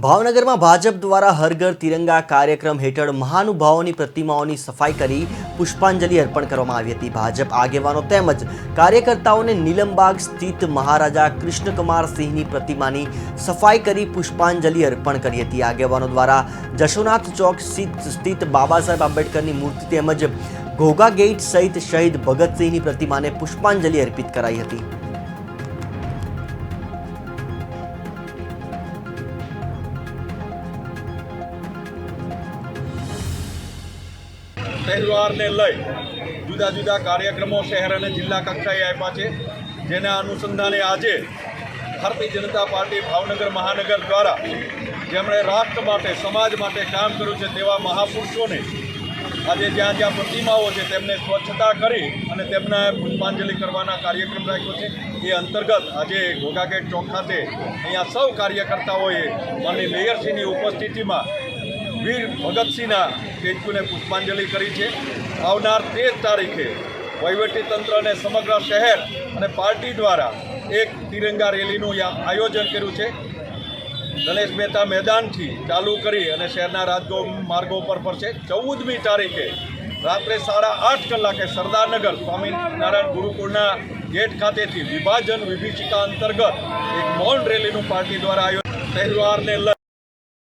ભાવનગરમાં ભાજપ દ્વારા હર ઘર તિરંગા કાર્યક્રમ હેઠળ મહાનુભાવોની પ્રતિમાઓની સફાઈ કરી પુષ્પાંજલિ અર્પણ કરવામાં આવી હતી। ભાજપ આગેવાનો તેમજ કાર્યકર્તાઓને નીલમબાગ સ્થિત મહારાજા કૃષ્ણકુમાર સિંહની પ્રતિમાની સફાઈ કરી પુષ્પાંજલિ અર્પણ કરી હતી। આગેવાનો દ્વારા જશોનાથ ચોક સ્થિત બાબા સાહેબ આંબેડકરની મૂર્તિ તેમજ ઘોઘા ગેટ સહિત શહીદ ભગતસિંહની પ્રતિમાને પુષ્પાંજલિ અર્પિત કરાઈ હતી। તહેવારને લઈ જુદા જુદા કાર્યક્રમો શહેર અને જિલ્લા કક્ષાએ આપ્યા છે, જેના અનુસંધાને આજે ભારતીય જનતા પાર્ટી ભાવનગર મહાનગર દ્વારા જેમણે રાષ્ટ્ર માટે સમાજ માટે કામ કર્યું છે તેવા મહાપુરુષોને આજે જ્યાં જ્યાં પ્રતિમાઓ છે તેમને સ્વચ્છતા કરી અને તેમને પુષ્પાંજલિ કરવાના કાર્યક્રમ રાખ્યો છે। એ અંતર્ગત આજે ઘોઘા ગેટ ચોક ખાતે અહીંયા સૌ કાર્યકર્તાઓએ માનનીય મેયરશ્રીની ઉપસ્થિતિમાં વીર ભગતસિંહના સ્ટેચ્યુને પુષ્પાંજલિ કરી છે। આવનાર 13 તારીખે વહીવટીતંત્ર અને સમગ્ર શહેર અને પાર્ટી દ્વારા એક તિરંગા રેલીનું આયોજન કર્યું છે। ગણેશ મહેતા મેદાનથી ચાલુ કરી અને શહેરના રાજમાર્ગો પર પડશે। 14મી તારીખે રાત્રે 8:30 કલાકે સરદારનગર સ્વામિનારાયણ ગુરુકુળના ગેટ ખાતેથી વિભાજન વિભીષિકા અંતર્ગત એક મૌન રેલીનું પાર્ટી દ્વારા આયોજન તહેવારને લઈ